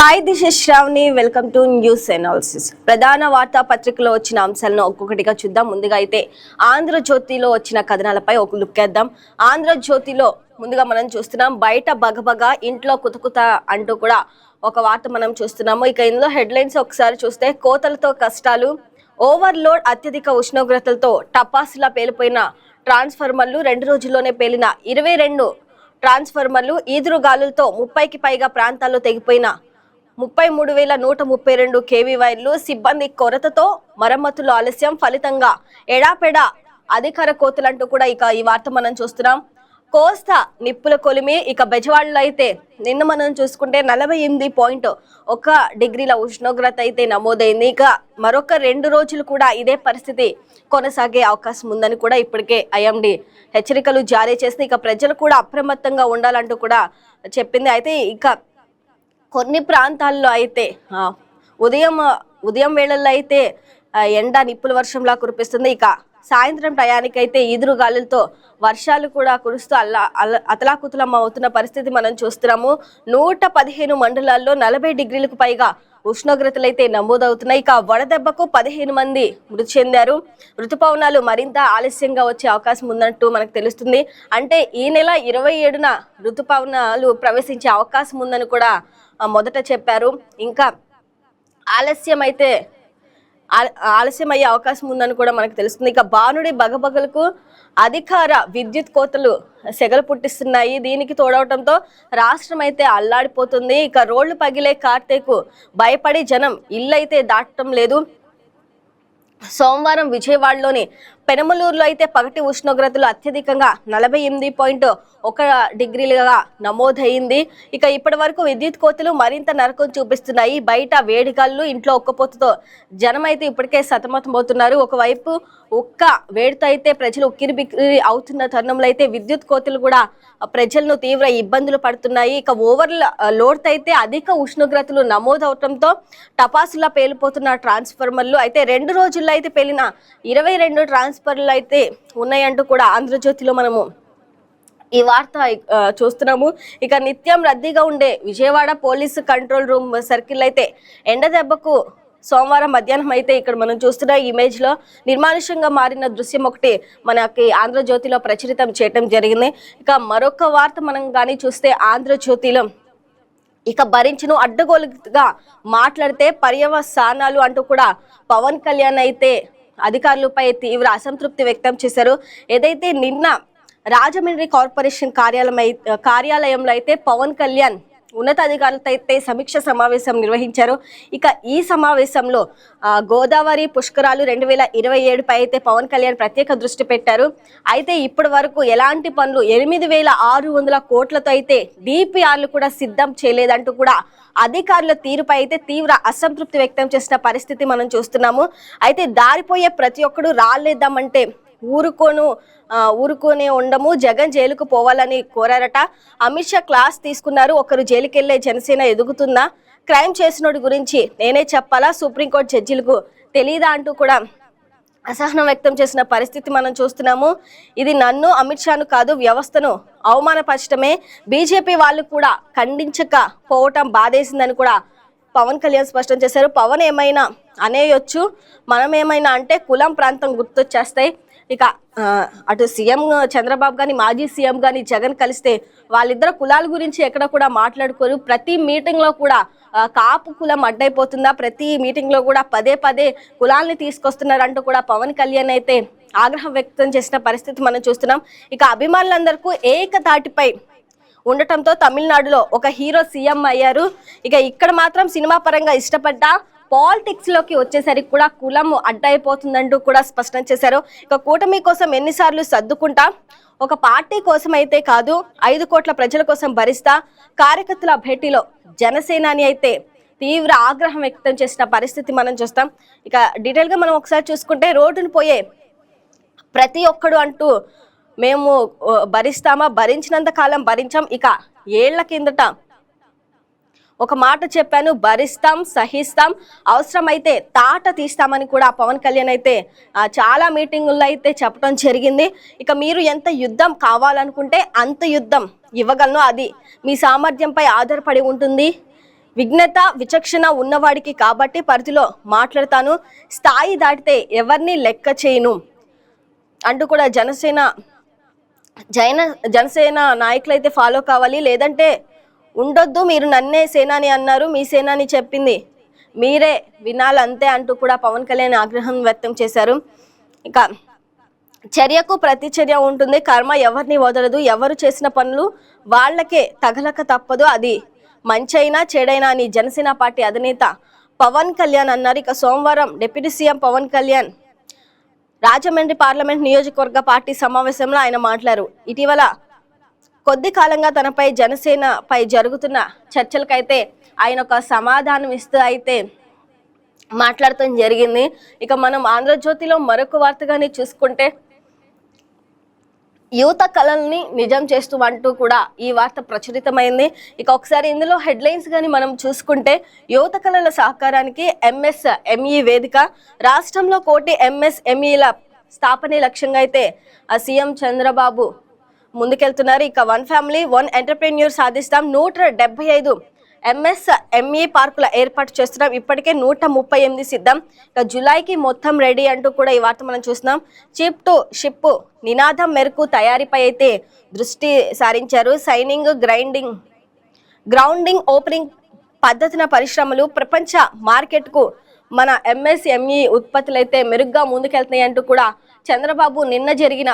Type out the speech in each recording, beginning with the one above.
Hi, this is Shravani. Welcome to news analysis. ప్రధాన వార్తా పత్రికలో వచ్చిన అంశాలను ఒక్కొక్కటిగా చూద్దాం. ముందుగా అయితే ఆంధ్రజ్యోతిలో వచ్చిన కథనాలపై ఒక లుక్ వేద్దాం. ఆంధ్రజ్యోతిలో ముందుగా మనం చూస్తున్నాం, బయట బగబగ ఇంట్లో కుతకుత అంటూ కూడా ఒక వార్త మనం చూస్తున్నాము. ఇక ఇందులో హెడ్లైన్స్ ఒకసారి చూస్తే, కోతలతో కష్టాలు, ఓవర్లోడ్, అత్యధిక ఉష్ణోగ్రతలతో టపాసులా పేలిపోయిన ట్రాన్స్ఫార్మర్లు, 2 రోజుల్లోనే పేలిన 22 ట్రాన్స్ఫార్మర్లు, ఈదురు గాలులతో 30కి పైగా ప్రాంతాల్లో తెగిపోయిన 33,132 కేవీ వైర్లు, సిబ్బంది కొరతతో మరమ్మతులు ఆలస్యం, ఫలితంగా ఎడాపెడా అధికార కోతలంటూ కూడా ఇక ఈ వార్త మనం చూస్తున్నాం. కోస్తా నిప్పుల కొలిమి. ఇక బెజవాడలో అయితే నిన్న మనం చూసుకుంటే 48.1 డిగ్రీల ఉష్ణోగ్రత అయితే నమోదైంది. ఇక మరొక 2 రోజులు కూడా ఇదే పరిస్థితి కొనసాగే అవకాశం ఉందని కూడా ఇప్పటికే ఐఎండీ హెచ్చరికలు జారీ చేసింది. ఇక ప్రజలు కూడా అప్రమత్తంగా ఉండాలంటూ కూడా చెప్పింది. అయితే ఇక కొన్ని ప్రాంతాల్లో అయితే ఉదయం వేళల్లో అయితే ఎండ నిప్పుల వర్షంలా కురిపిస్తుంది. ఇక సాయంత్రం టయానికైతే ఈదురు గాలులతో వర్షాలు కూడా కురుస్తూ అతలాకుతలం అవుతున్న పరిస్థితి మనం చూస్తున్నాము. 115 మండలాల్లో 40 డిగ్రీలకు పైగా ఉష్ణోగ్రతలు అయితే నమోదవుతున్నాయి. ఇక వడదెబ్బకు 15 మంది మృతి చెందారు. ఋతుపవనాలు మరింత ఆలస్యంగా వచ్చే అవకాశం ఉందంటూ మనకు తెలుస్తుంది. అంటే ఈ నెల 27న ఋతుపవనాలు ప్రవేశించే అవకాశం ఉందని కూడా మొదట చెప్పారు. ఇంకా ఆలస్యమయ్యే అవకాశం ఉందని కూడా మనకు తెలుస్తుంది. ఇక బానుడి బగబగలకు అధికార విద్యుత్ కోతలు సెగలు పుట్టిస్తున్నాయి. దీనికి తోడవటంతో రాష్ట్రం అయితే అల్లాడిపోతుంది. ఇక రోడ్లు పగిలే కార్తేకు భయపడి జనం ఇల్లైతే దాటడం లేదు. సోమవారం విజయవాడలోని పెనమలూరులో అయితే పగటి ఉష్ణోగ్రతలు అత్యధికంగా 48.1 డిగ్రీలుగా నమోదైంది. ఇక ఇప్పటి వరకు విద్యుత్ కోతలు మరింత నరకం చూపిస్తున్నాయి. బయట వేడిగాళ్ళు, ఇంట్లో ఉక్కపోతతో జనం అయితే ఇప్పటికే సతమతమవుతున్నారు. ఒకవైపు ఉక్క వేడితో అయితే ప్రజలు ఉక్కిరిబిక్కిరి అవుతున్న తరుణంలో అయితే విద్యుత్ కోతలు కూడా ప్రజలను తీవ్ర ఇబ్బందులు పడుతున్నాయి. ఇక ఓవర్ లోడ్ అయితే అధిక ఉష్ణోగ్రతలు నమోదవడంతో టపాసులా పేలిపోతున్న ట్రాన్స్ఫార్మర్లు అయితే 2 రోజుల్లో అయితే పేలిన 22 ట్రాన్స్ఫార్మర్లు అయితే ఉన్నాయంటూ కూడా ఆంధ్రజ్యోతిలో మనము ఈ వార్త చూస్తున్నాము. ఇక నిత్యం రద్దీగా ఉండే Vijayawada police control room circle అయితే ఎండ దెబ్బకు సోమవారం మధ్యాహ్నం అయితే ఇక్కడ మనం చూస్తున్న ఇమేజ్ లో నిర్మానుష్యంగా మారిన దృశ్యం ఒకటి మనకి ఆంధ్రజ్యోతిలో ప్రచురితం చేయడం జరిగింది. ఇక మరొక వార్త మనం కానీ చూస్తే ఆంధ్రజ్యోతిలో, ఇక భరించును అడ్డగోలుగా మాట్లాడితే పర్యవసానాలు అంటూ కూడా పవన్ కళ్యాణ్ అయితే అధికారులపై తీవ్ర అసంతృప్తి వ్యక్తం చేశారు. ఏదైతే నిన్న రాజమండ్రి కార్పొరేషన్ కార్యాలయంలో అయితే పవన్ కళ్యాణ్ ఉన్నతాధికారులతో అయితే సమీక్ష సమావేశం నిర్వహించారు. ఇక ఈ సమావేశంలో గోదావరి పుష్కరాలు 2027పై అయితే పవన్ కళ్యాణ్ ప్రత్యేక దృష్టి పెట్టారు. అయితే ఇప్పటి వరకు ఎలాంటి పనులు 8,600 కోట్లతో అయితే డిపిఆర్లు కూడా సిద్ధం చేయలేదంటూ కూడా అధికారుల తీరుపై అయితే తీవ్ర అసంతృప్తి వ్యక్తం చేసిన పరిస్థితి మనం చూస్తున్నాము. అయితే దారిపోయే ప్రతి ఒక్కడు రాలేద్దామంటే ఊరుకోనే ఉండము, జగన్ జైలుకు పోవాలని కోరారట. అమిత్ షా క్లాస్ తీసుకున్నారు. ఒకరు జైలుకెళ్లే జనసేన ఎదుగుతుందా? క్రైమ్ చేసినోడి గురించి నేనే చెప్పాలా? సుప్రీంకోర్టు జడ్జిలకు తెలీదా అంటూ కూడా అసహనం వ్యక్తం చేసిన పరిస్థితి మనం చూస్తున్నాము. ఇది నన్ను, అమిత్ షాను కాదు, వ్యవస్థను అవమానపరచడమే. బీజేపీ వాళ్ళు కూడా ఖండించకపోవటం బాధేసిందని కూడా పవన్ కళ్యాణ్ స్పష్టం చేశారు. పవన్ ఏమైనా అనేయొచ్చు, మనం ఏమైనా అంటే కులం ప్రాంతం గుర్తొచ్చేస్తాయి. ఇక అటు సీఎం చంద్రబాబు కానీ, మాజీ సీఎం కానీ జగన్ కలిస్తే వాళ్ళిద్దరు కులాల గురించి ఎక్కడ కూడా మాట్లాడుకోరు. ప్రతి మీటింగ్ లో కూడా కాపు కులం అడ్డైపోతుందా, ప్రతి మీటింగ్ లో కూడా పదే కులాల్ని తీసుకొస్తున్నారంటూ కూడా పవన్ కళ్యాణ్ అయితే ఆగ్రహం వ్యక్తం చేసిన పరిస్థితి మనం చూస్తున్నాం. ఇక అభిమానులందరికీ ఏకతాటిపై ఉండటంతో తమిళనాడులో ఒక హీరో సీఎం అయ్యారు. ఇక ఇక్కడ మాత్రం సినిమా పరంగా ఇష్టపడ్డ పాలిటిక్స్ లోకి వచ్చేసరికి కూడా కులం అడ్డైపోతుందంటూ కూడా స్పష్టం చేశారు. ఇక కూటమి కోసం ఎన్నిసార్లు సర్దుకుంటా, ఒక పార్టీ కోసం అయితే కాదు, 5 కోట్ల ప్రజల కోసం భరిస్తా. కార్యకర్తల భేటీలో జనసేనాని అయితే తీవ్ర ఆగ్రహం వ్యక్తం చేసిన పరిస్థితి మనం చూస్తాం. ఇక డీటెయిల్ గా మనం ఒకసారి చూసుకుంటే, రోడ్డును పోయే ప్రతి ఒక్కడు అంటూ మేము భరిస్తామా, భరించినంత కాలం భరించాం. ఇక ఏళ్ల కిందట ఒక మాట చెప్పాను, భరిస్తాం, సహిస్తాం, అవసరమైతే తాట తీస్తామని కూడా పవన్ కళ్యాణ్ అయితే చాలా మీటింగుల్లో అయితే చెప్పడం జరిగింది. ఇక మీరు ఎంత యుద్ధం కావాలనుకుంటే అంత యుద్ధం ఇవ్వగలను, అది మీ సామర్థ్యంపై ఆధారపడి ఉంటుంది. విఘ్నత విచక్షణ ఉన్నవాడికి కాబట్టి పరిధిలో మాట్లాడతాను, స్థాయి దాటితే ఎవరిని లెక్క చేయను అంటూ కూడా జనసేన నాయకులు అయితే ఫాలో కావాలి, లేదంటే ఉండొద్దు, మీరు నన్నే సేనాని అన్నారు, మీ సేనాని చెప్పింది మీరే వినాలంతే అంటూ కూడా పవన్ కళ్యాణ్ ఆగ్రహం వ్యక్తం చేశారు. ఇక చర్యకు ప్రతిచర్య ఉంటుంది, కర్మ ఎవరిని వదలదు, ఎవరు చేసిన పనులు వాళ్ళకే తగలక తప్పదు, అది మంచైనా చెడైనా అని జనసేన పార్టీ అధినేత పవన్ కళ్యాణ్ అన్నారు. ఇక సోమవారం deputy CM Pawan Kalyan Rajahmundry parliament నియోజకవర్గ పార్టీ సమావేశంలో ఆయన మాట్లాడారు. ఇటీవల కొద్ది కాలంగా తనపై జనసేనపై జరుగుతున్న చర్చలకైతే ఆయన ఒక సమాధానం ఇస్తూ అయితే మాట్లాడటం జరిగింది. ఇక మనం ఆంధ్రజ్యోతిలో మరొక వార్తగానే చూసుకుంటే యువత కళల్ని నిజం చేస్తూ అంటూ కూడా ఈ వార్త ప్రచురితమైంది. ఇక ఒకసారి ఇందులో హెడ్లైన్స్ కానీ మనం చూసుకుంటే, యువత కళల సహకారానికి ఎంఎస్ఎంఈ వేదిక, రాష్ట్రంలో 1 కోటి ఎంఎస్ఎంఈల స్థాపనే లక్ష్యంగా అయితే ఆ సీఎం చంద్రబాబు ముందుకెళ్తున్నారు. ఇక 1 ఫ్యామిలీ 1 ఎంటర్ప్రెన్యూర్ సాధిస్తాం, 175 ఎంఎస్ఎంఈ పార్కుల ఏర్పాటు చేస్తున్నాం, ఇప్పటికే 138 సిద్ధం, ఇక జూలైకి మొత్తం రెడీ అంటూ కూడా ఈ వార్త మనం చూస్తున్నాం. చిప్ టు షిప్ నినాదం మేరకు తయారీపై అయితే దృష్టి సారించారు. సైనింగ్ గ్రౌండింగ్ ఓపెనింగ్ పద్ధతిన పరిశ్రమలు ప్రపంచ మార్కెట్కు మన ఎంఎస్ఎంఈ ఉత్పత్తులు అయితే మెరుగ్గా ముందుకెళ్తున్నాయి అంటూ కూడా చంద్రబాబు నిన్న జరిగిన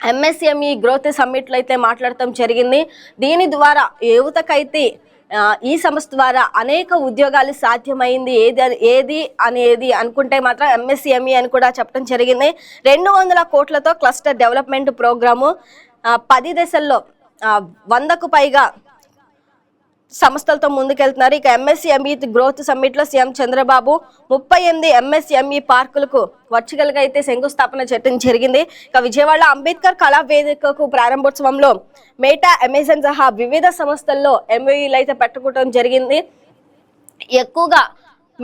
ఎంఎస్ఎంఈ గ్రోత్ సమ్మిట్లో అయితే మాట్లాడటం జరిగింది. దీని ద్వారా యువతకైతే ఈ సంస్థ ద్వారా అనేక ఉద్యోగాలు సాధ్యమైంది. ఏది అనేది అనుకుంటే మాత్రం ఎంఎస్ఎంఈ అని కూడా చెప్పడం జరిగింది. 200 కోట్లతో క్లస్టర్ డెవలప్మెంట్ ప్రోగ్రాము 10 దశల్లో 100కు పైగా సంస్థలతో ముందుకెళ్తున్నారు. ఇక ఎంఎస్ఎంఈ గ్రోత్ సమ్మిట్లో సీఎం చంద్రబాబు 38 ఎంఎస్ఎంఈ పార్కులకు వర్చువల్ గా అయితే శంకుస్థాపన చేయడం జరిగింది. ఇక విజయవాడ అంబేద్కర్ కళా వేదికకు ప్రారంభోత్సవంలో మేటా, అమెజాన్ సహా వివిధ సంస్థల్లో ఎంఓయూలు అయితే పెట్టుకోవడం జరిగింది. ఎక్కువగా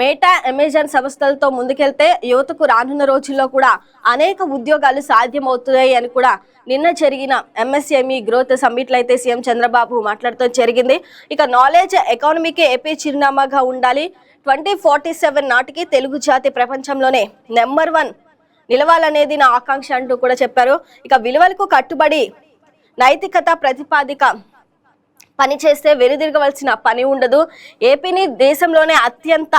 మేటా, అమెజాన్ సంస్థలతో ముందుకెళ్తే యువతకు రానున్న రోజుల్లో కూడా అనేక ఉద్యోగాలు సాధ్యమవుతున్నాయి అని కూడా నిన్న జరిగిన ఎంఎస్ఎంఈ గ్రోత్ సమ్మిట్లో అయితే సీఎం చంద్రబాబు మాట్లాడుతూ జరిగింది. ఇక నాలెడ్జ్ ఎకానమీకి ఏపీ చిరునామాగా ఉండాలి, 2047 నాటికి తెలుగు జాతి ప్రపంచంలోనే నెంబర్ 1 నిలవాలనేది నా ఆకాంక్ష అంటూ కూడా చెప్పారు. ఇక విలువలకు కట్టుబడి నైతికత ప్రతిపాదిక పనిచేస్తే వెనుదిరగవలసిన పని ఉండదు, ఏపీని దేశంలోనే అత్యంత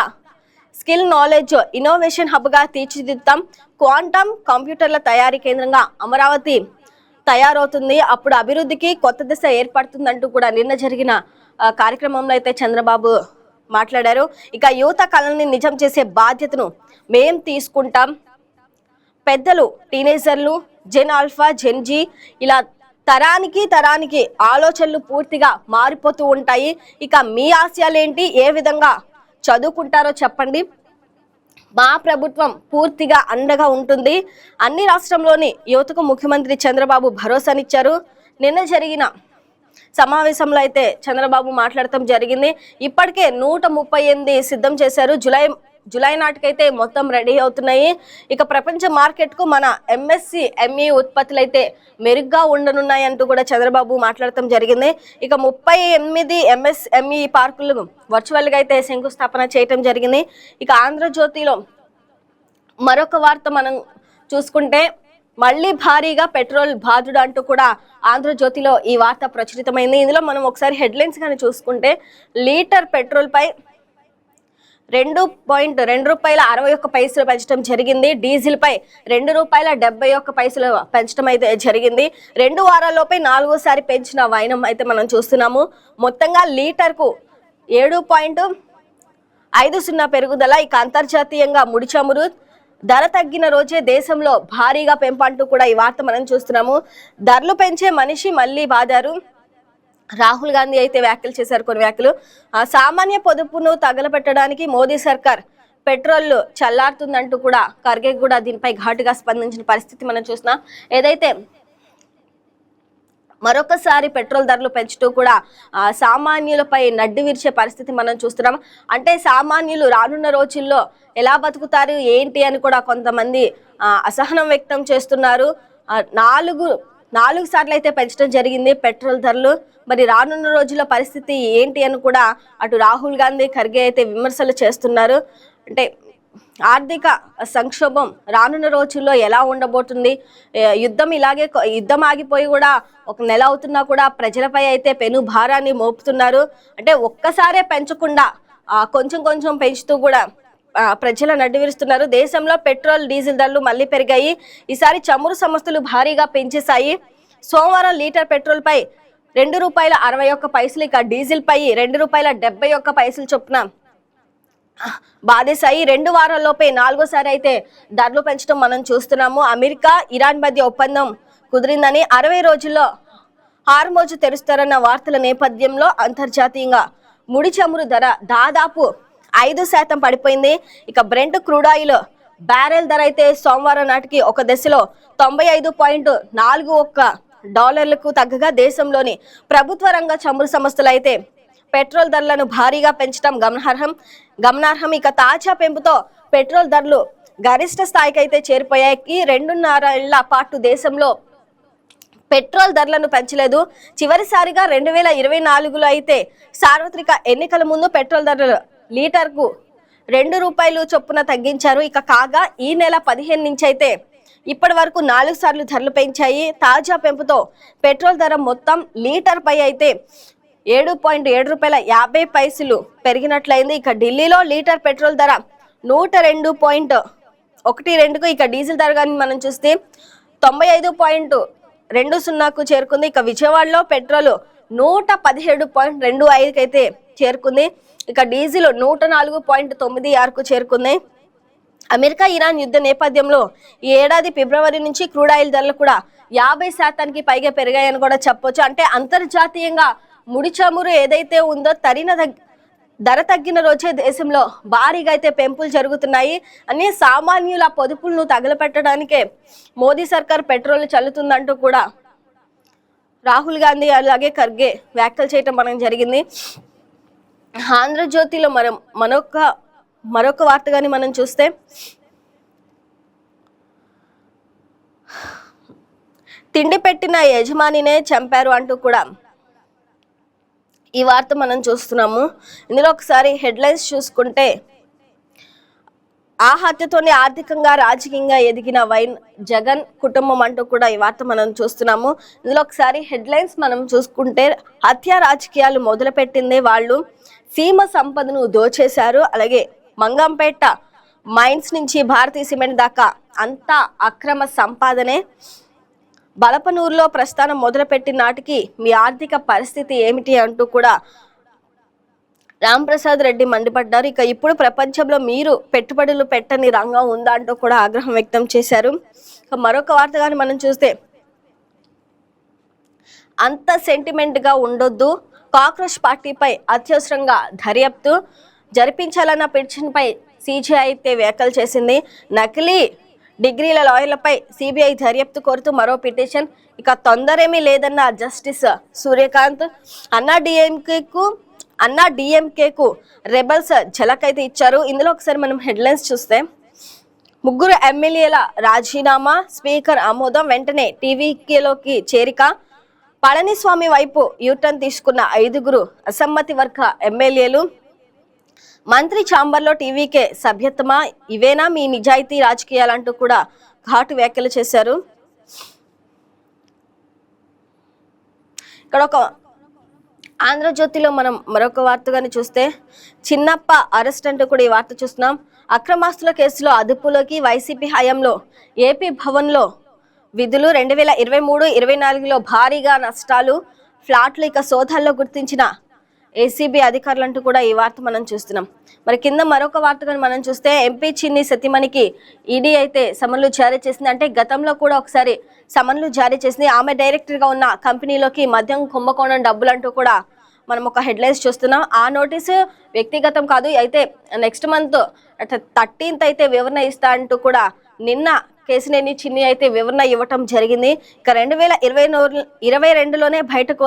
స్కిల్ నాలెడ్జ్ ఇన్నోవేషన్ హబ్గా తీర్చిదిద్దాం, క్వాంటమ్ కంప్యూటర్ల తయారీ కేంద్రంగా అమరావతి తయారవుతుంది, అప్పుడు అభివృద్ధికి కొత్త దిశ ఏర్పడుతుందంటూ కూడా నిన్న జరిగిన కార్యక్రమంలో అయితే చంద్రబాబు మాట్లాడారు. ఇక యువత కళల్ని నిజం చేసే బాధ్యతను మేం తీసుకుంటాం, పెద్దలు, టీనేజర్లు, జెన్ ఆల్ఫా, జెన్ జీ ఇలా తరానికి ఆలోచనలు పూర్తిగా మారిపోతూ ఉంటాయి. ఇక మీ ఆశయాలేంటి, ఏ విధంగా చదువుకుంటారో చెప్పండి, మా ప్రభుత్వం పూర్తిగా అండగా ఉంటుంది. అన్ని రాష్ట్రంలోని యువతకు ముఖ్యమంత్రి చంద్రబాబు భరోసానిచ్చారు. నిన్న జరిగిన సమావేశంలో అయితే చంద్రబాబు మాట్లాడటం జరిగింది. ఇప్పటికే 138 సిద్ధం చేశారు, జూలై నాటికైతే మొత్తం రెడీ అవుతున్నాయి. ఇక ప్రపంచ మార్కెట్ కు మన ఎంఎస్ఎంఈ ఉత్పత్తులు అయితే మెరుగ్గా ఉండనున్నాయి అంటూ కూడా చంద్రబాబు మాట్లాడటం జరిగింది. ఇక 38 ఎంఎస్ఎంఈ పార్కులు వర్చువల్ గా అయితే శంకుస్థాపన చేయటం జరిగింది. ఇక ఆంధ్రజ్యోతిలో మరొక వార్త మనం చూసుకుంటే, మళ్ళీ భారీగా పెట్రోల్ బాధుడు అంటూ కూడా ఆంధ్రజ్యోతిలో ఈ వార్త ప్రచురితమైంది. ఇందులో మనం ఒకసారి హెడ్లైన్స్ కానీ చూసుకుంటే, లీటర్ పెట్రోల్ పై ₹2.61 పెంచడం జరిగింది, డీజిల్ పై ₹2.71 పెంచడం అయితే జరిగింది. 2 వారాల్లోపై 4వసారి పెంచిన వైనం అయితే మనం చూస్తున్నాము. మొత్తంగా లీటర్ కు 7.50 పెరుగుదల. ఇక అంతర్జాతీయంగా ముడి చమురు ధర తగ్గిన రోజే దేశంలో భారీగా పెంపంటూ కూడా ఈ వార్త మనం చూస్తున్నాము. ధరలు పెంచే మనిషి మళ్ళీ బాధారు, రాహుల్ గాంధీ అయితే వ్యాఖ్యలు చేశారు. కొన్ని వ్యాఖ్యలు, సామాన్య పొదుపును తగలబెట్టడానికి మోదీ సర్కార్ పెట్రోల్ చల్లారుతుందంటూ కూడా ఖర్గే కూడా దీనిపై ఘాటుగా స్పందించిన పరిస్థితి మనం చూస్తున్నాం. ఏదైతే మరొకసారి పెట్రోల్ ధరలు పెంచుతూ కూడా సామాన్యులపై నడ్డి విరిచే పరిస్థితి మనం చూస్తున్నాం. అంటే సామాన్యులు రానున్న రోజుల్లో ఎలా బతుకుతారు ఏంటి అని కూడా కొంతమంది అసహనం వ్యక్తం చేస్తున్నారు. 4 సార్లు అయితే పెంచడం జరిగింది పెట్రోల్ ధరలు. మరి రానున్న రోజుల పరిస్థితి ఏంటి అని కూడా అటు రాహుల్ గాంధీ, ఖర్గే అయితే విమర్శలు చేస్తున్నారు. అంటే ఆర్థిక సంక్షోభం రానున్న రోజుల్లో ఎలా ఉండబోతుంది, యుద్ధం ఆగిపోయి కూడా ఒక నెల అవుతున్నా కూడా ప్రజలపై అయితే పెను భారాన్ని మోపుతున్నారు. అంటే ఒక్కసారే పెంచకుండా కొంచెం కొంచెం పెంచుతూ కూడా ప్రజల నడ్డివిరుస్తున్నారు. దేశంలో పెట్రోల్, డీజిల్ ధరలు మళ్ళీ పెరిగాయి. ఈసారి చమురు సంస్థలు భారీగా పెంచేశాయి. సోమవారం లీటర్ పెట్రోల్ పై ₹2.61, ఇక డీజిల్ పై ₹2.71 చొప్పున బాధేశాయి. 2 వారాల్లోపే 4వసారి అయితే ధరలు పెంచడం మనం చూస్తున్నాము. అమెరికా, ఇరాన్ మధ్య ఒప్పందం కుదిరిందని 60 రోజుల్లో హార్మోజు తెరుస్తారన్న వార్తల నేపథ్యంలో అంతర్జాతీయంగా ముడి చమురు ధర దాదాపు 5% పడిపోయింది. ఇక బ్రెంట్ క్రూడ్ ఆయిల్ బ్యారెల్ ధర అయితే సోమవారం నాటికి ఒక దశలో $95.41 తగ్గగా దేశంలోని ప్రభుత్వ రంగ చమురు సంస్థలు అయితే పెట్రోల్ ధరలను భారీగా పెంచడం గమనార్హం. ఇక తాజా పెంపుతో పెట్రోల్ ధరలు గరిష్ట స్థాయికి అయితే చేరిపోయాయి. 2.5 ఏళ్ల పాటు దేశంలో పెట్రోల్ ధరలను పెంచలేదు. చివరిసారిగా 2024లో అయితే సార్వత్రిక ఎన్నికల ముందు పెట్రోల్ ధరలు లీటర్కు ₹2 చొప్పున తగ్గించారు. ఇక కాగా ఈ నెల 15 నుంచి అయితే ఇప్పటి వరకు 4 సార్లు ధరలు పెంచాయి. తాజా పెంపుతో పెట్రోల్ ధర మొత్తం లీటర్ పై అయితే ₹7.50 పెరిగినట్లయింది. ఇక ఢిల్లీలో లీటర్ పెట్రోల్ ధర 102.12కు, ఇక డీజిల్ ధర కానీ మనం చూస్తే 95.20కు చేరుకుంది. ఇక విజయవాడలో పెట్రోల్ 117.25కి అయితే చేరుకుంది. ఇక డీజిల్ 104.96కు చేరుకుంది. అమెరికా, ఇరాన్ యుద్ధ నేపథ్యంలో ఈ ఏడాది ఫిబ్రవరి నుంచి క్రూడ్ ఆయిల్ ధరలు కూడా 50%కి పైగా పెరిగాయని కూడా చెప్పొచ్చు. అంటే అంతర్జాతీయంగా ముడి చమురు ఏదైతే ఉందో ధర తగ్గిన రోజే దేశంలో భారీగా అయితే పెంపులు జరుగుతున్నాయి అని సామాన్యుల పొదుపులను తగలపెట్టడానికే మోదీ సర్కార్ పెట్రోల్ చల్లుతుందంటూ కూడా రాహుల్ గాంధీ అలాగే ఖర్గే వ్యాఖ్యలు చేయటం మనం జరిగింది. ఆంధ్రజ్యోతిలో మరొక వార్త కానీ మనం చూస్తే తిండి పెట్టిన యజమానినే చంపారు అంటూ కూడా ఈ వార్త మనం చూస్తున్నాము. ఇందులో ఒకసారి హెడ్లైన్స్ చూసుకుంటే ఆ హత్యతోనే ఆర్థికంగా, రాజకీయంగా ఎదిగిన జగన్ కుటుంబం అంటూ కూడా ఈ వార్త మనం చూస్తున్నాము. ఇందులో ఒకసారి హెడ్లైన్స్ మనం చూసుకుంటే హత్య రాజకీయాలు మొదలుపెట్టిందే వాళ్ళు, సీమ సంపదను దోచేశారు, అలాగే మంగంపేట మైన్స్ నుంచి భారతీయ సిమెంట్ దాకా అంతా అక్రమ సంపాదనే, బలపనూరులో ప్రస్థానం మొదలుపెట్టిన నాటికి మీ ఆర్థిక పరిస్థితి ఏమిటి అంటూ కూడా రాంప్రసాద్ రెడ్డి మండిపడ్డారు. ఇక ఇప్పుడు ప్రపంచంలో మీరు పెట్టుబడులు పెట్టని రంగం ఉందా అంటూ కూడా ఆగ్రహం వ్యక్తం చేశారు. ఇక మరొక వార్త కానీ మనం చూస్తే అంత సెంటిమెంట్ గా ఉండొద్దు, కాక్రోచ్ పార్టీపై అత్యవసరంగా దర్యాప్తు జరిపించాలన్న పిటిషన్పై సిబిఐ అయితే వ్యాఖ్యలు చేసింది. నకిలీ డిగ్రీల లాయర్లపై సిబిఐ దర్యాప్తు కోరుతూ మరో పిటిషన్. ఇక తొందరేమీ లేదన్న జస్టిస్ సూర్యకాంత్. అన్నా డిఎంకేకు రెబల్స్ ఝలక్ అయితే ఇచ్చారు. ఇందులో ఒకసారి మనం హెడ్లైన్స్ చూస్తే 3 ఎమ్మెల్యేల రాజీనామా, స్పీకర్ ఆమోదం, వెంటనే టీవీకేలోకి చేరిక, పళనిస్వామి వైపు యూటర్న్ తీసుకున్న 5 అసమ్మతి వర్గ ఎమ్మెల్యేలు, మంత్రి ఛాంబర్లో టీవీకే సభ్యత్వమా, ఇవేనా మీ నిజాయితీ రాజకీయాలంటూ కూడా ఘాటు వ్యాఖ్యలు చేశారు. ఇక్కడ ఒక ఆంధ్రజ్యోతిలో మనం మరొక వార్తగాని చూస్తే చిన్నప్ప అరెస్ట్ అంటూ కూడా ఈ వార్త చూస్తున్నాం. అక్రమాస్తుల కేసులో అదుపులోకి, వైసీపీ హయాంలో ఏపీ భవన్లో విధులు, 2023-24లో భారీగా నష్టాలు, ఫ్లాట్లు, ఇక సోదాల్లో గుర్తించిన ఏసీబీ అధికారులు అంటూ కూడా ఈ వార్త మనం చూస్తున్నాం. మరి కింద మరొక వార్తగా మనం చూస్తే ఎంపీ చిన్ని సతీమణికి ఈడీ అయితే సమన్లు జారీ చేసింది. అంటే గతంలో కూడా ఒకసారి సమన్లు జారీ చేసింది. ఆమె డైరెక్టర్ గా ఉన్న కంపెనీలోకి మద్యం కుంభకోణం డబ్బులు అంటూ కూడా మనం ఒక హెడ్లైన్స్ చూస్తున్నాం. ఆ నోటీసు వ్యక్తిగతం కాదు, అయితే నెక్స్ట్ మంత్ 13th అయితే వివరణ ఇస్తా అంటూ కూడా నిన్న కేసినేని చిన్ని అయితే వివరణ ఇవ్వటం జరిగింది. ఇక 2022లోనే బయటకు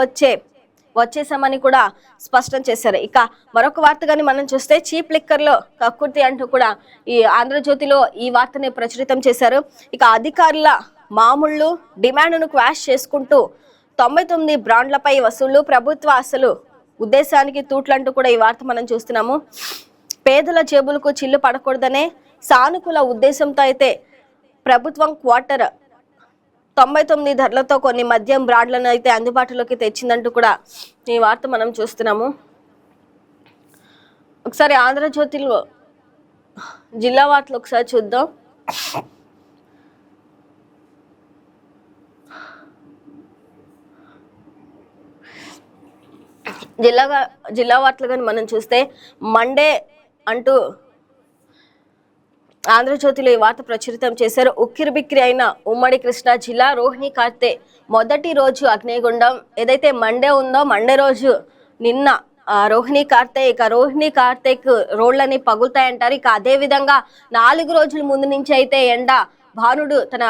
వచ్చేసామని కూడా స్పష్టం చేశారు. ఇక మరొక వార్తగాని మనం చూస్తే చీప్ లిక్కర్ లో కక్కుర్తి అంటూ కూడా ఈ ఆంధ్రజ్యోతిలో ఈ వార్తని ప్రచురితం చేశారు. ఇక అధికారుల మామూళ్ళు డిమాండ్ను క్వాష్ చేసుకుంటూ 99 బ్రాండ్లపై వసూళ్లు, ప్రభుత్వ అసలు ఉద్దేశానికి తూట్లంటూ కూడా ఈ వార్త మనం చూస్తున్నాము. పేదల జేబులకు చిల్లు పడకూడదనే సానుకూల ఉద్దేశంతో అయితే ప్రభుత్వం క్వార్టర్ 99 ధరలతో కొన్ని మద్యం బ్రాండ్లను అయితే అందుబాటులోకి తెచ్చిందంటూ కూడా ఈ వార్త మనం చూస్తున్నాము. ఒకసారి ఆంధ్రజ్యోతిలో జిల్లా వార్తలు ఒకసారి చూద్దాం. జిల్లా వార్తలు కానీ మనం చూస్తే మండే అంటూ ఆంధ్రజ్యోతిలో ఈ వార్త ప్రచురితం చేశారు. ఉక్కిరిబిక్కిరి అయిన ఉమ్మడి కృష్ణా జిల్లా. రోహిణి కార్తె మొదటి రోజు అగ్నిగుండం. ఏదైతే మండే ఉందో మండే రోజు నిన్న రోహిణి కార్తెక్ రోడ్లని పగులుతాయంటారు. ఇక అదే విధంగా 4 రోజుల ముందు నుంచి అయితే ఎండ భానుడు తన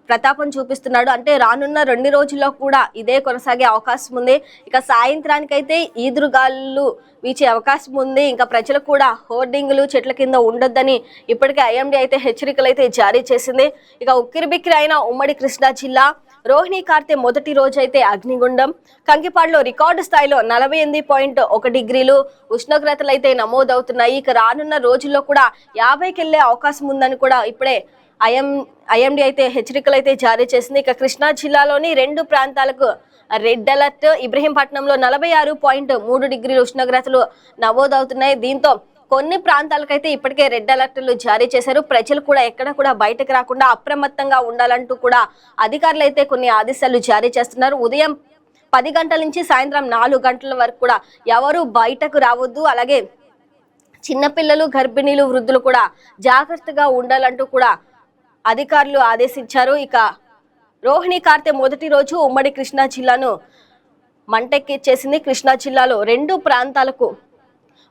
ప్రతాపం చూపిస్తున్నాడు. అంటే రానున్న 2 రోజుల్లో కూడా ఇదే కొనసాగే అవకాశం ఉంది. ఇక సాయంత్రానికైతే ఈదురుగాలు వీచే అవకాశం ఉంది. ఇంకా ప్రజలు కూడా హోర్డింగులు చెట్ల కింద ఉండొద్దని ఇప్పటికే ఐఎండీ అయితే హెచ్చరికలు అయితే జారీ చేసింది. ఇక ఉక్కిరిబిక్కిరి అయిన ఉమ్మడి కృష్ణా జిల్లా. రోహిణి కార్తె మొదటి రోజు అయితే అగ్నిగుండం. కంకిపాడులో రికార్డు స్థాయిలో 48.1 డిగ్రీలు ఉష్ణోగ్రతలు అయితే నమోదవుతున్నాయి. ఇక రానున్న రోజుల్లో కూడా 50కి వెళ్లే అవకాశం ఉందని కూడా ఇప్పుడే ఐఎండీ అయితే హెచ్చరికలు అయితే జారీ చేసింది. ఇక కృష్ణా జిల్లాలోని 2 ప్రాంతాలకు రెడ్ అలర్ట్. ఇబ్రహీంపట్నంలో 46.3 డిగ్రీల ఉష్ణోగ్రతలు నమోదవుతున్నాయి. దీంతో కొన్ని ప్రాంతాలకైతే ఇప్పటికే రెడ్ అలర్ట్లు జారీ చేశారు. ప్రజలు కూడా ఎక్కడ కూడా బయటకు రాకుండా అప్రమత్తంగా ఉండాలంటూ కూడా అధికారులు అయితే కొన్ని ఆదేశాలు జారీ చేస్తున్నారు. ఉదయం 10 గంటల నుంచి సాయంత్రం 4 గంటల వరకు కూడా ఎవరు బయటకు రావద్దు. అలాగే చిన్నపిల్లలు, గర్భిణీలు, వృద్ధులు కూడా జాగ్రత్తగా ఉండాలంటూ కూడా అధికారులు ఆదేశించారు. ఇక రోహిణి కార్తె మొదటి రోజు ఉమ్మడి కృష్ణా జిల్లాను మంటెక్కిచ్చేసింది. కృష్ణా జిల్లాలో 2 ప్రాంతాలకు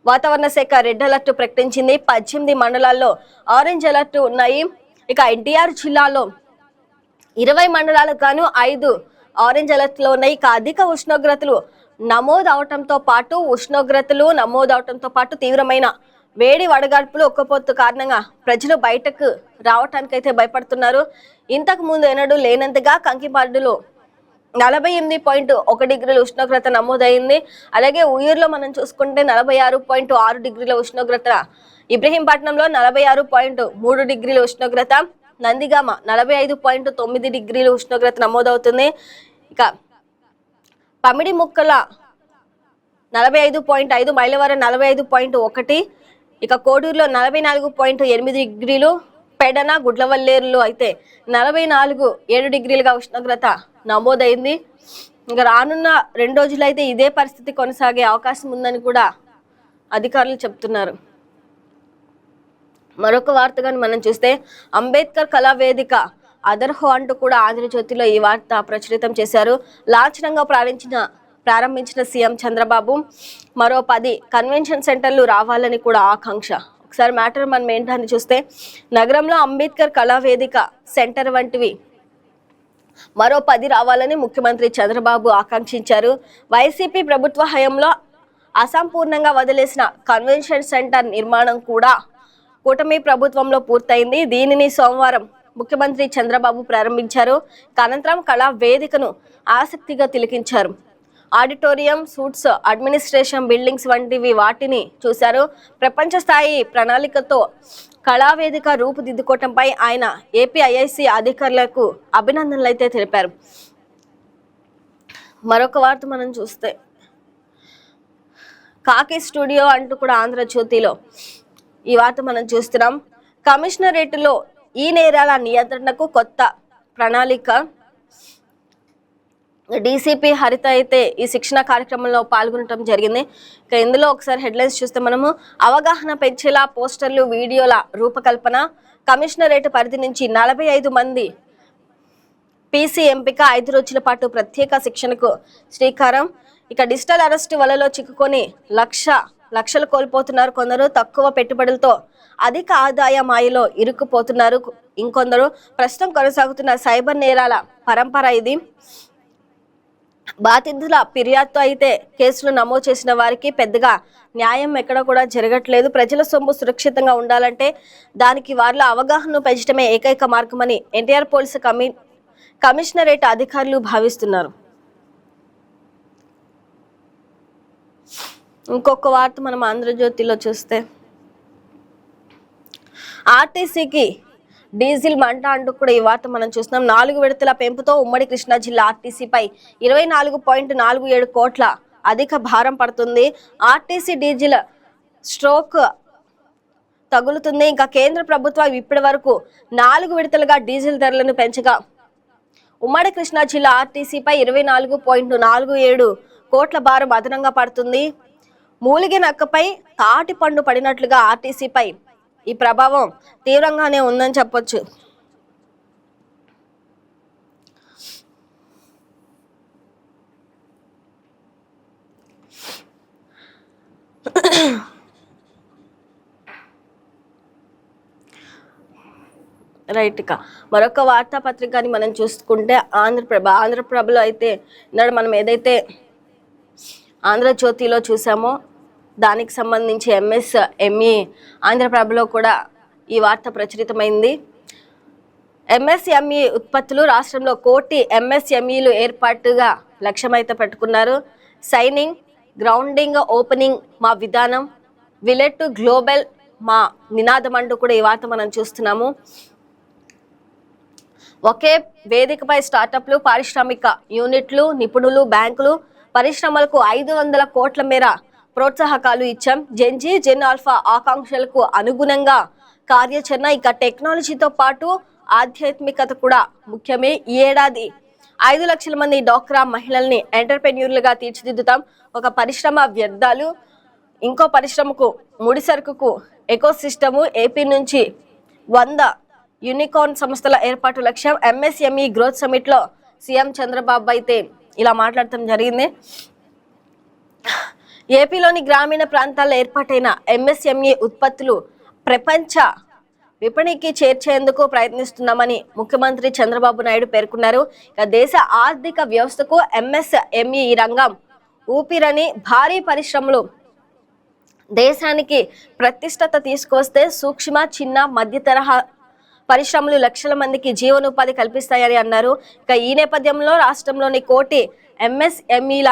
వాతావరణ శాఖ రెడ్ అలర్ట్ ప్రకటించింది. 18 మండలాల్లో ఆరెంజ్ అలర్ట్ ఉన్నాయి. ఇక ఎన్టీఆర్ జిల్లాలో 20 మండలాలకు గాను 5 ఆరెంజ్ అలర్ట్ లో ఉన్నాయి. ఇక అధిక ఉష్ణోగ్రతలు నమోదవటంతో పాటు తీవ్రమైన వేడి వడగాడ్పులు, ఒక్కపోతు కారణంగా ప్రజలు బయటకు రావటానికైతే భయపడుతున్నారు. ఇంతకు ముందు ఎన్నడూ లేనంతగా కంకిపాడులో 48.1 డిగ్రీల ఉష్ణోగ్రత నమోదైంది. అలాగే ఉయ్యూరులో మనం చూసుకుంటే 46.6 డిగ్రీల ఉష్ణోగ్రత, ఇబ్రహీంపట్నంలో 46.3 డిగ్రీల ఉష్ణోగ్రత, నందిగామ 45.9 డిగ్రీల ఉష్ణోగ్రత నమోదవుతుంది. ఇక పమిడి ముక్కల 45.5, మైలవరం 45.1, ఇక కోడూరులో 44.8 డిగ్రీలు, పెడన, గుడ్లవల్లేరులో అయితే 44.7 డిగ్రీలుగా ఉష్ణోగ్రత నమోదైంది. ఇంకా రానున్న 2 రోజులు అయితే ఇదే పరిస్థితి కొనసాగే అవకాశం ఉందని కూడా అధికారులు చెప్తున్నారు. మరొక వార్తగా మనం చూస్తే అంబేద్కర్ కళా వేదిక అదర్హో అంటూ కూడా ఆంధ్రజ్యోతిలో ఈ వార్త ప్రచురితం చేశారు. లాంఛనంగా ప్రారంభించిన సీఎం చంద్రబాబు మరో 10 కన్వెన్షన్ సెంటర్లు రావాలని కూడా ఆకాంక్ష. ఒకసారి మ్యాటర్ మనం ఏంటని చూస్తే నగరంలో అంబేద్కర్ కళా వేదిక సెంటర్ వంటివి మరో 10 రావాలని ముఖ్యమంత్రి చంద్రబాబు ఆకాంక్షించారు. వైసీపీ ప్రభుత్వ హయాంలో అసంపూర్ణంగా వదిలేసిన కన్వెన్షన్ సెంటర్ నిర్మాణం కూడా కూటమి ప్రభుత్వంలో పూర్తయింది. దీనిని సోమవారం ముఖ్యమంత్రి చంద్రబాబు ప్రారంభించారు. అనంతరం కళా వేదికను ఆసక్తిగా తిలకించారు. ఆడిటోరియం, సూట్స్, అడ్మినిస్ట్రేషన్ బిల్డింగ్స్ వంటివి వాటిని చూశారు. ప్రపంచ స్థాయి ప్రణాళికతో కళావేదిక రూపుదిద్దుకోవటంపై ఆయన ఏపీఐఐసి అధికారులకు అభినందనలు అయితే తెలిపారు. మరొక వార్త మనం చూస్తే కాకి స్టూడియో అంటూ కూడా ఆంధ్రజ్యోతిలో ఈ వార్త మనం చూస్తున్నాం. కమిషనరేట్లో ఈ నేరాల నియంత్రణకు కొత్త ప్రణాళిక. డీసీపీ హరిత అయితే ఈ శిక్షణ కార్యక్రమంలో పాల్గొనడం జరిగింది. ఇక ఇందులో ఒకసారి హెడ్లైన్స్ చూస్తే మనము అవగాహన పెంచేలా పోస్టర్లు, వీడియోల రూపకల్పన, కమిషనరేట్ పరిధి నుంచి 45 మంది పీసీ ఎంపిక, 5 రోజుల పాటు ప్రత్యేక శిక్షణకు శ్రీకారం. ఇక డిజిటల్ అరెస్టు వలలో చిక్కుకొని లక్షలు కోల్పోతున్నారు కొందరు, తక్కువ పెట్టుబడులతో అధిక ఆదాయ మాయలో ఇరుక్కుపోతున్నారు ఇంకొందరు. ప్రస్తుతం కొనసాగుతున్న సైబర్ నేరాల పరంపర ఇది. బాధితుల ఫిర్యాదుతో అయితే కేసులు నమోదు చేసిన వారికి పెద్దగా న్యాయం ఎక్కడ కూడా జరగట్లేదు. ప్రజల సొమ్ము సురక్షితంగా ఉండాలంటే దానికి వాళ్ళ అవగాహన పెంచడమే ఏకైక మార్గమని ఎన్టీఆర్ పోలీసు కమిషనరేట్ అధికారులు భావిస్తున్నారు. ఇంకొక వార్త మనం ఆంధ్రజ్యోతిలో చూస్తే, ఆర్టీసీకి డీజిల్ మంట అంటూ కూడా ఈ వార్త మనం చూస్తున్నాం. 4 విడతల పెంపుతో ఉమ్మడి కృష్ణా జిల్లా ఆర్టీసీపై 24.47 కోట్ల అధిక భారం పడుతుంది. ఆర్టీసీ డీజిల్ స్ట్రోక్ తగులుతుంది. ఇంకా కేంద్ర ప్రభుత్వం ఇప్పటి వరకు 4 విడతలుగా డీజిల్ ధరలను పెంచగా ఉమ్మడి కృష్ణా జిల్లా ఆర్టీసీపై 24.47 కోట్ల భారం అదనంగా పడుతుంది. మూలిగే నక్కపై తాటి పండు పడినట్లుగా ఆర్టీసీపై ఈ ప్రభావం తీవ్రంగానే ఉందని చెప్పొచ్చు. రైట్. ఇక మరొక వార్తాపత్రికని మనం చూసుకుంటే ఆంధ్రప్రభలో అయితే నాడు మనం ఏదైతే ఆంధ్రజ్యోతిలో చూసామో దానికి సంబంధించి ఎంఎస్ఎంఈ ఆంధ్రప్రభలో కూడా ఈ వార్త ప్రచురితమైంది. ఎంఎస్ఎంఈ ఉత్పత్తులు రాష్ట్రంలో 1 కోటి ఎంఎస్ఎంఈలు ఏర్పాటుగా లక్ష్యమైతే పెట్టుకున్నారు. సైనింగ్, గ్రౌండింగ్, ఓపెనింగ్ మా విధానం, విలెట్ టు గ్లోబల్ మా నినాదం అంటూ కూడా ఈ వార్త మనం చూస్తున్నాము. ఒకే వేదికపై స్టార్టప్లు, పారిశ్రామిక యూనిట్లు, నిపుణులు, బ్యాంకులు, పరిశ్రమలకు 500 కోట్ల మేర ప్రోత్సాహకాలు ఇచ్చాం. జెన్జీ, జెన్ ఆల్ఫా ఆకాంక్షలకు అనుగుణంగా కార్యాచరణ. ఇక టెక్నాలజీతో పాటు ఆధ్యాత్మికత కూడా ముఖ్యమే. ఈ ఏడాది 5 లక్షల మంది డ్వాక్రా మహిళల్ని ఎంటర్‌ప్రెన్యూర్లుగా తీర్చిదిద్దుతాం. ఒక పరిశ్రమ వ్యర్థాలు, ఇంకో పరిశ్రమకు ముడి సరుకుకు ఎకోసిస్టము. ఏపీ నుంచి 100 యూనికార్న్ సంస్థల ఏర్పాటు లక్ష్యం. ఎంఎస్ఎంఈ గ్రోత్ సమిట్ లో సీఎం చంద్రబాబు అయితే ఇలా మాట్లాడటం జరిగింది. ఏపీలోని గ్రామీణ ప్రాంతాల్లో ఏర్పాటైన ఎంఎస్ఎంఈ ఉత్పత్తులు ప్రపంచ విపణికి చేర్చేందుకు ప్రయత్నిస్తున్నామని ముఖ్యమంత్రి చంద్రబాబు నాయుడు పేర్కొన్నారు. ఇక దేశ ఆర్థిక వ్యవస్థకు ఎంఎస్ఎంఈ రంగం ఊపిరని, భారీ పరిశ్రమలు దేశానికి ప్రతిష్టత తీసుకొస్తే సూక్ష్మ, చిన్న, మధ్య తరహా పరిశ్రమలు లక్షల మందికి జీవనోపాధి కల్పిస్తాయని అన్నారు. ఇక ఈ నేపథ్యంలో రాష్ట్రంలోని 1 కోటి ఎంఎస్ఎంఈల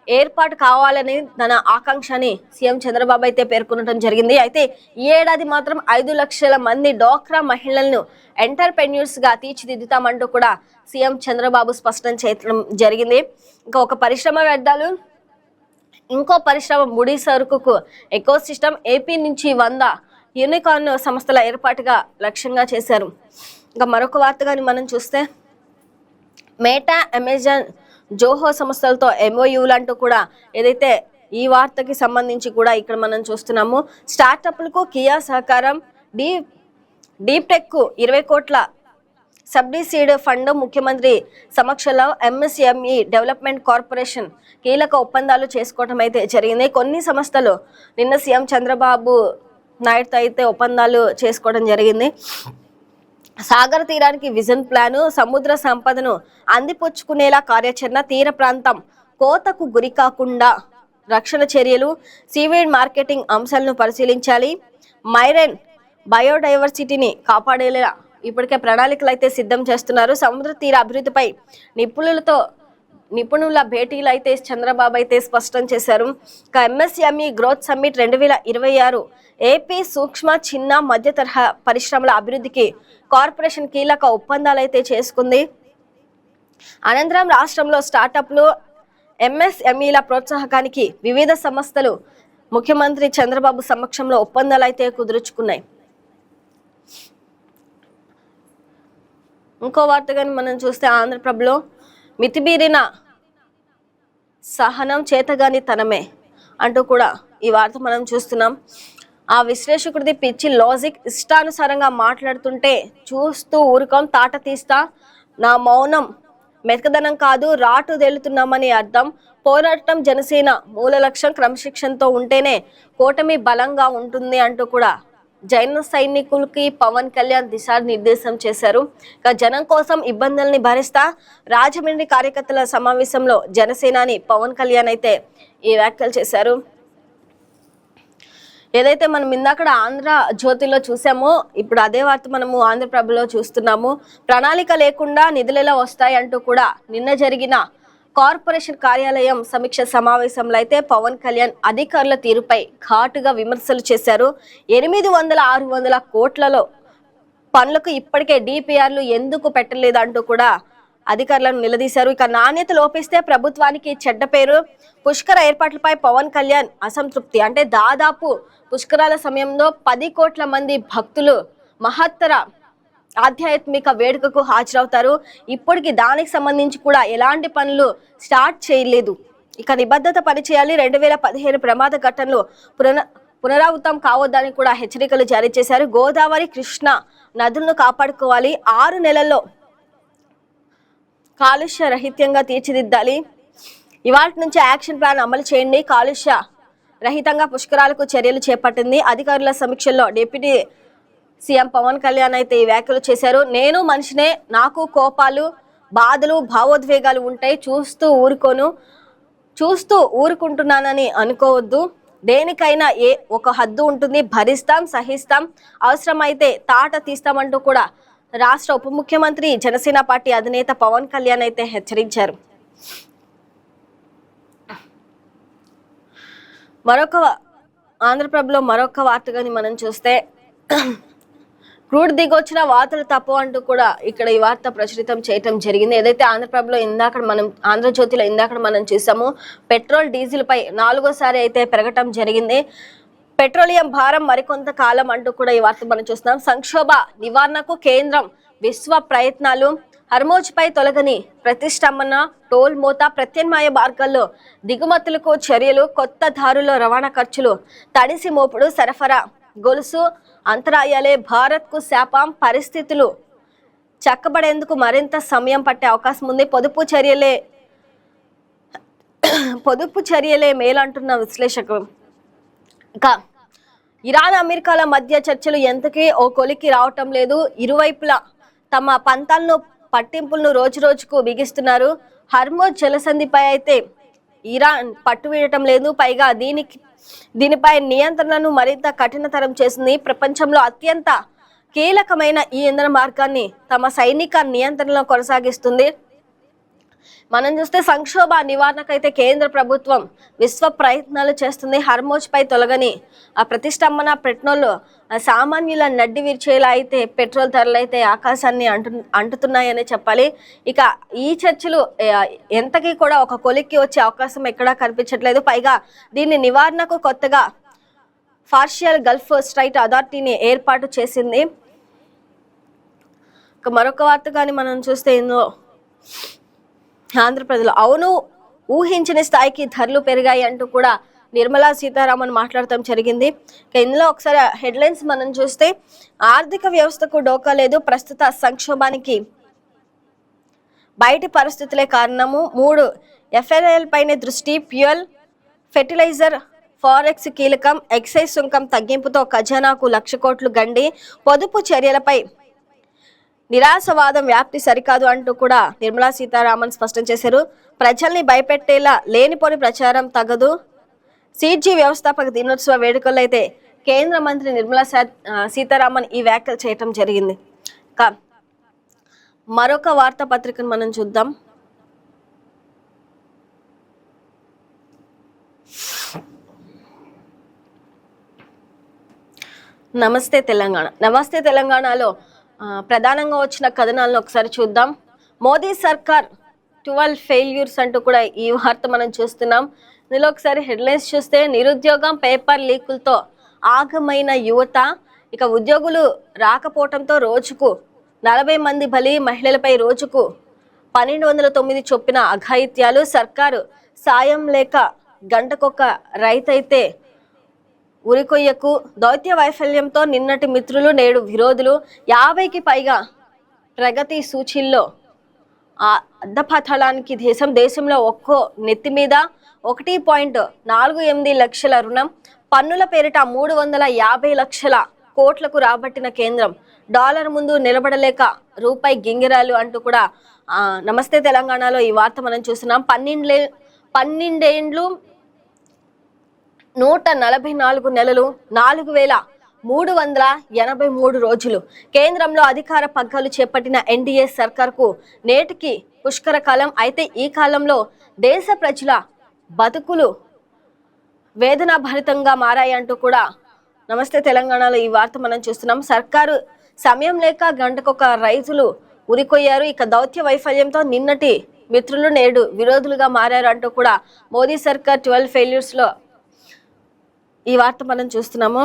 ఏర్పాటు కావాలని తన ఆకాంక్షని సీఎం చంద్రబాబు అయితే పేర్కొనడం జరిగింది. అయితే ఈ ఏడాది మాత్రం 5 లక్షల మంది డ్వాక్రా మహిళలను ఎంటర్‌ప్రెన్యూర్స్ గా తీర్చిదిద్దుతామంటూ కూడా సీఎం చంద్రబాబు స్పష్టం చేయడం జరిగింది. ఇంకా ఒక పరిశ్రమ వ్యర్థాలు, ఇంకో పరిశ్రమ ముడి సరుకుకు ఎకోసిస్టమ్. ఏపీ నుంచి 100 యూనికార్న్ సంస్థల ఏర్పాటుగా లక్ష్యంగా చేశారు. ఇంకా మరొక వార్తగాని మనం చూస్తే, మేటా, అమెజాన్, జోహో సంస్థలతో ఎంఓయూలు అంటూ కూడా ఏదైతే ఈ వార్తకి సంబంధించి కూడా ఇక్కడ మనం చూస్తున్నాము. స్టార్టప్లకు కియా సహకారం, డీప్ టెక్ 20 కోట్ల సబ్సిడీ ఫండ్. ముఖ్యమంత్రి సమక్షంలో ఎంఎస్ఎంఈ డెవలప్మెంట్ కార్పొరేషన్ కీలక ఒప్పందాలు చేసుకోవడం అయితే జరిగింది. కొన్ని సంస్థలు నిన్న సీఎం చంద్రబాబు నాయుడుతో అయితే ఒప్పందాలు చేసుకోవడం జరిగింది. సాగర తీరానికి విజన్ ప్లాను, సముద్ర సంపదను అందిపుచ్చుకునేలా కార్యాచరణ, తీర ప్రాంతం కోతకు గురి కాకుండా రక్షణ చర్యలు, సీవీడ్ మార్కెటింగ్ అంశాలను పరిశీలించాలి. మైరైన్ బయోడైవర్సిటీని కాపాడేలా ఇప్పటికే ప్రణాళికలు అయితే సిద్ధం చేస్తున్నారు. సముద్ర తీర అభివృద్ధిపై నిపుణుల భేటీలు అయితే చంద్రబాబు అయితే స్పష్టం చేశారు. ఇక ఎంఎస్ఎంఈ గ్రోత్ సమ్మిట్ 2026 ఏపీ సూక్ష్మ, చిన్న, మధ్య తరహా పరిశ్రమల అభివృద్ధికి కార్పొరేషన్ కీలక ఒప్పందాలు అయితే చేసుకుంది. అనంతరం రాష్ట్రంలో స్టార్టప్లు, ఎంఎస్ఎంఈల ప్రోత్సాహకానికి వివిధ సంస్థలు ముఖ్యమంత్రి చంద్రబాబు సమక్షంలో ఒప్పందాలు అయితే కుదుర్చుకున్నాయి. ఇంకో వార్తగాని మనం చూస్తే, ఆంధ్రప్రభలో మితిమీరిన సహనం చేతగాని తనమే అంటూ కూడా ఈ వార్త మనం చూస్తున్నాం. ఆ విశ్లేషకుడిది పిచ్చి లాజిక్, ఇష్టానుసారంగా మాట్లాడుతుంటే చూస్తూ ఊరుకోం, తాట తీస్తా, నా మౌనం మెతకదనం కాదు, రాటు తేలుతున్నామని అర్థం. పోరాటం జనసేన మూల లక్ష్యం, క్రమశిక్షణతో ఉంటేనే కూటమి బలంగా ఉంటుంది అంటూ కూడా జైన సైనికులకి పవన్ కళ్యాణ్ దిశానిర్దేశం చేశారు. ఇక జనం కోసం ఇబ్బందుల్ని భరిస్తా, రాజమండ్రి కార్యకర్తల సమావేశంలో జనసేనాని పవన్ కళ్యాణ్ అయితే ఈ వ్యాఖ్యలు చేశారు. ఏదైతే మనం ఇందాక ఆంధ్ర జ్యోతిలో చూసామో, ఇప్పుడు అదే వార్త మనము ఆంధ్రప్రభలో చూస్తున్నాము. ప్రణాళిక లేకుండా నిధులు ఎలా వస్తాయి అంటూ కూడా నిన్న జరిగిన కార్పొరేషన్ కార్యాలయం సమీక్ష సమావేశంలో అయితే పవన్ కళ్యాణ్ అధికారుల తీరుపై ఘాటుగా విమర్శలు చేశారు. 800-600 కోట్లలో పనులకు ఇప్పటికే డిపిఆర్లు ఎందుకు పెట్టలేదంటూ కూడా అధికారులను నిలదీశారు. ఇక నాణ్యత లోపిస్తే ప్రభుత్వానికి చెడ్డ పేరు. పుష్కర ఏర్పాట్లపై పవన్ కళ్యాణ్ అసంతృప్తి. అంటే దాదాపు పుష్కరాల సమయంలో 10 కోట్ల మంది భక్తులు మహత్తర ఆధ్యాత్మిక వేడుకకు హాజరవుతారు. ఇప్పటికి దానికి సంబంధించి కూడా ఎలాంటి పనులు స్టార్ట్ చేయలేదు. ఇక నిబద్ధత పనిచేయాలి. 2015 ప్రమాద ఘటనలు పునరావృతం కావద్దని కూడా హెచ్చరికలు జారీ చేశారు. గోదావరి, కృష్ణ నదులను కాపాడుకోవాలి. 6 నెలల్లో కాలుష్య రహితంగా తీర్చిదిద్దాలి. ఇవాటి నుంచి యాక్షన్ ప్లాన్ అమలు చేయండి. కాలుష్య రహితంగా పుష్కరాలకు చర్యలు చేపట్టింది. అధికారుల సమీక్షల్లో డిప్యూటీ సీఎం పవన్ కళ్యాణ్ అయితే ఈ వ్యాఖ్యలు చేశారు. నేను మనిషినే, నాకు కోపాలు, బాధలు, భావోద్వేగాలు ఉంటాయి. చూస్తూ ఊరుకుంటున్నానని అనుకోవద్దు. దేనికైనా ఒక హద్దు ఉంటుంది. భరిస్తాం, సహిస్తాం, అవసరమైతే తాట తీస్తామంటూ కూడా రాష్ట్ర ఉప ముఖ్యమంత్రి, జనసేన పార్టీ అధినేత పవన్ కళ్యాణ్ అయితే హెచ్చరించారు. ఆంధ్రప్రభలో మరొక వార్తగాని మనం చూస్తే క్రూడ్ దిగొచ్చిన వార్తలు తప్పు అంటూ కూడా ఇక్కడ ఈ వార్త ప్రచురితం చేయటం జరిగింది. ఏదైతే ఆంధ్రప్రభలో ఆంధ్రజ్యోతిలో ఇందాక మనం చూసాము, పెట్రోల్ డీజిల్ పై 4వ సారి అయితే పెరగటం జరిగింది. పెట్రోలియం భారం మరికొంత కాలం అంటూ కూడా ఈ వార్త మనం చూస్తున్నాం. సంక్షోభ నివారణకు కేంద్రం విశ్వ ప్రయత్నాలు. హర్మోజ్ పై తొలగని ప్రతిష్టంభన, టోల్ మోత, ప్రత్యామ్నాయ మార్గాల్లో దిగుమతులకు చర్యలు, కొత్త దారుల్లో రవాణా ఖర్చులు, తడిసి మోపుడు సరఫరా గొలుసు అంతరాయాలే భారత్కు శాపం. పరిస్థితులు చక్కబడేందుకు మరింత సమయం పట్టే అవకాశం ఉంది. పొదుపు చర్యలే మేలంటున్న విశ్లేషకులు. ఇక ఇరాన్, అమెరికాల మధ్య చర్చలు ఎంతకీ ఓ కొలికి రావటం లేదు. ఇరువైపులా తమ పంతాలను, పట్టింపులను రోజుకు బిగిస్తున్నారు. హర్మోజ్ జలసంధిపై అయితే ఇరాన్ పట్టు వీడటం లేదు. పైగా దీనిపై నియంత్రణను మరింత కఠినతరం చేసింది. ప్రపంచంలో అత్యంత కీలకమైన ఈ ఇంధన మార్గాన్ని తమ సైనిక నియంత్రణలో కొనసాగిస్తుంది. మనం చూస్తే సంక్షోభ నివారణకైతే కేంద్ర ప్రభుత్వం విశ్వ ప్రయత్నాలు చేస్తుంది. హర్మోజ్ పై తొలగని ప్రతిష్టంభన, పెట్రోల్ సామాన్యుల నడ్డి విరిచేలా అయితే పెట్రోల్ ధరలు అయితే ఆకాశాన్ని అంటుతున్నాయని చెప్పాలి. ఇక ఈ చర్చలు ఎంతకీ కూడా ఒక కొలిక్కి వచ్చే అవకాశం ఎక్కడా కనిపించట్లేదు. పైగా దీని నివారణకు కొత్తగా పార్షియల్ గల్ఫ్ స్ట్రైట్ అథారిటీని ఏర్పాటు చేసింది. ఇక మరొక వార్త కానీ మనం చూస్తే ఇందులో ఆంధ్రప్రదేశ్లో అవును ఊహించిన స్థాయికి ధరలు పెరిగాయి అంటూ కూడా నిర్మలా సీతారామన్ మాట్లాడటం జరిగింది. ఇందులో ఒకసారి హెడ్లైన్స్ మనం చూస్తే, ఆర్థిక వ్యవస్థకు డోకా లేదు, ప్రస్తుత సంక్షోభానికి బయటి పరిస్థితులే కారణము, 3 ఎఫ్ఐఎల్ పైనే దృష్టి, ఫ్యూయల్, ఫెర్టిలైజర్, ఫారెక్స్ కీలకం, ఎక్సైజ్ సుంకం తగ్గింపుతో ఖజానాకు 1,00,000 కోట్లు గండి, పొదుపు చర్యలపై నిరాశవాదం వ్యాప్తి సరికాదు అంటూ కూడా నిర్మలా సీతారామన్ స్పష్టం చేశారు. ప్రజల్ని భయపెట్టేలా లేనిపోని ప్రచారం తగదు. సిజి వ్యవస్థాపక దినోత్సవ వేడుకల్లో అయితే కేంద్ర మంత్రి నిర్మలా సీతారామన్ ఈ వ్యాఖ్యలు చేయటం జరిగింది. మరొక వార్తాపత్రికను మనం చూద్దాం. నమస్తే తెలంగాణలో ప్రధానంగా వచ్చిన కథనాలను ఒకసారి చూద్దాం. మోదీ సర్కార్ 12 ఫెయిల్యూర్స్ అంటూ కూడా ఈ వార్త మనం చూస్తున్నాం. ఇందులో ఒకసారి హెడ్లైన్స్ చూస్తే, నిరుద్యోగం, పేపర్ లీకులతో ఆగమైన యువత, ఇక ఉద్యోగులు రాకపోవడంతో రోజుకు 40 మంది బలి, మహిళలపై రోజుకు 1209 చొప్పున అఘాయిత్యాలు, సర్కారు సాయం లేక గంటకొక రైతైతే ఉరికొయ్యకు, దౌత్య వైఫల్యంతో నిన్నటి మిత్రులు నేడు విరోధులు, 50కి పైగా ప్రగతి సూచీల్లో అద్దపతలానికి దేశంలో ఒక్కో నెత్తి మీద 1.48 లక్షల రుణం, పన్నుల పేరిట 350 లక్షల కోట్లకు రాబట్టిన కేంద్రం, డాలర్ ముందు నిలబడలేక రూపాయి గింగిరాలు అంటూ కూడా నమస్తే తెలంగాణలో ఈ వార్త మనం చూస్తున్నాం. 12 ఏండ్లు 144 నెలలు 4,383 రోజులు కేంద్రంలో అధికార పగ్గాలు చేపట్టిన ఎన్డీఏ సర్కార్కు నేటికి పుష్కర కాలం. అయితే ఈ కాలంలో దేశ ప్రజల బతుకులు వేదనాభరితంగా మారాయి అంటూ కూడా నమస్తే తెలంగాణలో ఈ వార్త మనం చూస్తున్నాం. సర్కారు సమయం లేక గంటకొక రైతులు ఉరికొయ్యారు. ఇక దౌత్య వైఫల్యంతో నిన్నటి మిత్రులు నేడు విరోధులుగా మారారు అంటూ కూడా మోదీ సర్కార్ 12 ఫెయిల్యూర్స్ లో ఈ వార్త మనం చూస్తున్నాము.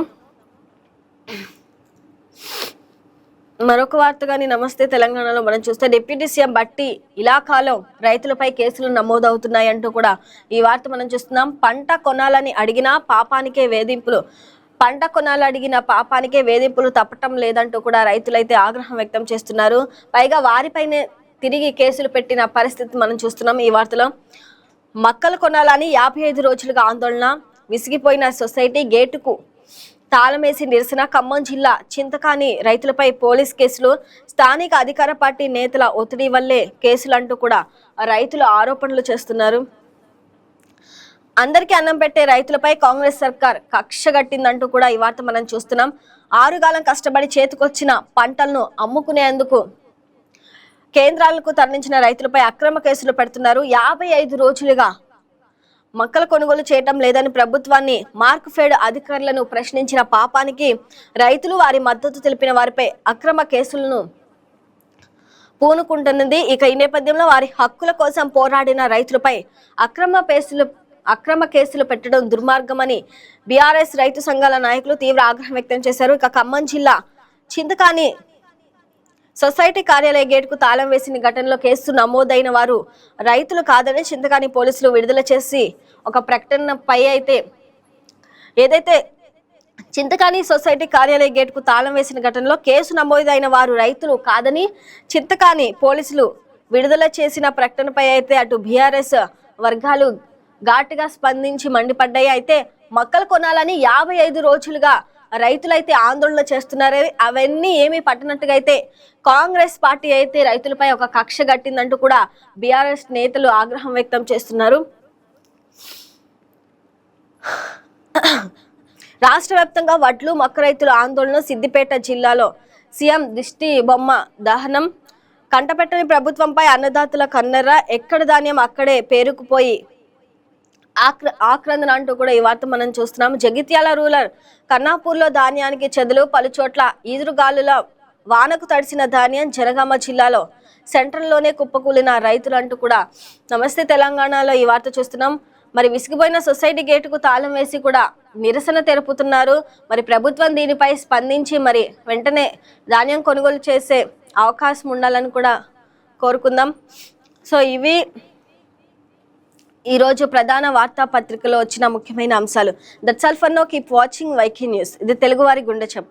మరొక వార్తగాని నమస్తే తెలంగాణలో మనం చూస్తే డిప్యూటీ సీఎం బట్టి ఇలాకాలో రైతులపై కేసులు నమోదవుతున్నాయి అంటూ కూడా ఈ వార్త మనం చూస్తున్నాం. పంట కొనాలని అడిగినా పాపానికే వేధింపులు. పంట కొనాలడిగిన పాపానికే వేధింపులు తప్పటం లేదంటూ కూడా రైతులైతే ఆగ్రహం వ్యక్తం చేస్తున్నారు. పైగా వారిపైనే తిరిగి కేసులు పెట్టిన పరిస్థితి మనం చూస్తున్నాం. ఈ వార్తలో మక్కలు కొనాలని 55 రోజులుగా ఆందోళన, విసిగిపోయిన సొసైటీ గేటుకు తాళమేసి నిరసన. ఖమ్మం జిల్లా చింతకాని రైతులపై పోలీస్ కేసులు, స్థానిక అధికార పార్టీ నేతల ఒత్తిడి వల్లే కేసులు అంటూ కూడా రైతులు ఆరోపణలు చేస్తున్నారు. అందరికీ అన్నం పెట్టే రైతులపై కాంగ్రెస్ సర్కార్ కక్ష గట్టిందంటూ కూడా ఈ వార్త మనం చూస్తున్నాం. ఆరుగాలం కష్టపడి చేతికొచ్చిన పంటలను అమ్ముకునేందుకు కేంద్రాలకు తరలించిన రైతులపై అక్రమ కేసులు పెడుతున్నారు. 55 రోజులుగా మక్కల కొనుగోలు చేయటం లేదని ప్రభుత్వాన్ని మార్క్ఫెడ్ అధికారులను ప్రశ్నించిన పాపానికి రైతులు వారి మద్దతు తెలిపిన వారిపై అక్రమ కేసులను పూనుకుంటున్నది. ఇక ఈ నేపథ్యంలో వారి హక్కుల కోసం పోరాడిన రైతులపై అక్రమ కేసులు పెట్టడం దుర్మార్గమని బీఆర్ఎస్ రైతు సంఘాల నాయకులు తీవ్ర ఆగ్రహం వ్యక్తం చేశారు. ఇక ఖమ్మం జిల్లా చింతకాని సొసైటీ కార్యాలయ గేటుకు తాళం వేసిన ఘటనలో కేసు నమోదైన వారు రైతులు కాదని చింతకాని పోలీసులు విడుదల చేసి ఒక ప్రకటనపై ఏదైతే చింతకాని సొసైటీ కార్యాలయ గేటుకు తాళం వేసిన ఘటనలో కేసు నమోదైన వారు రైతులు కాదని చింతకాని పోలీసులు విడుదల చేసిన ప్రకటనపై అటు బీఆర్ఎస్ వర్గాలు ఘాటుగా స్పందించి మండిపడ్డాయి. అయితే మక్కలు కొనాలని 55 రోజులుగా రైతులైతే ఆందోళన చేస్తున్నారు. అవన్నీ ఏమీ పట్టనట్టుగా అయితే కాంగ్రెస్ పార్టీ అయితే రైతులపై ఒక కక్ష గట్టిందంటూ కూడా బీఆర్ఎస్ నేతలు ఆగ్రహం వ్యక్తం చేస్తున్నారు. రాష్ట్ర వ్యాప్తంగా వడ్లు మక్క రైతుల ఆందోళన. సిద్దిపేట జిల్లాలో సీఎం దిష్టి బొమ్మ దహనం. కంటపెట్టని ప్రభుత్వంపై అన్నదాతల కన్నెర్ర. ఎక్కడ ధాన్యం అక్కడే పేరుకుపోయి ఆక్రందన అంటూ కూడా ఈ వార్త మనం చూస్తున్నాము. జగిత్యాల రూరల్ కన్నాపూర్లో ధాన్యానికి చెదలు, పలుచోట్ల ఈదురుగాలుల వానకు తడిసిన ధాన్యం. జనగామ జిల్లాలో సెంట్రల్లోనే కుప్పకూలిన రైతులు అంటూ కూడా నమస్తే తెలంగాణలో ఈ వార్త చూస్తున్నాం. మరి విసిగిపోయిన సొసైటీ గేటుకు తాళం వేసి కూడా నిరసన తెలుపుతున్నారు. మరి ప్రభుత్వం దీనిపై స్పందించి మరి వెంటనే ధాన్యం కొనుగోలు చేసే అవకాశం ఉండాలని కూడా కోరుకుందాం. సో ఇవి ఈరోజు ప్రధాన వార్తాపత్రికలో వచ్చిన ముఖ్యమైన అంశాలు. That's all for now. Keep watching YK news. ఇది తెలుగువారి గుండె చప్పుడు.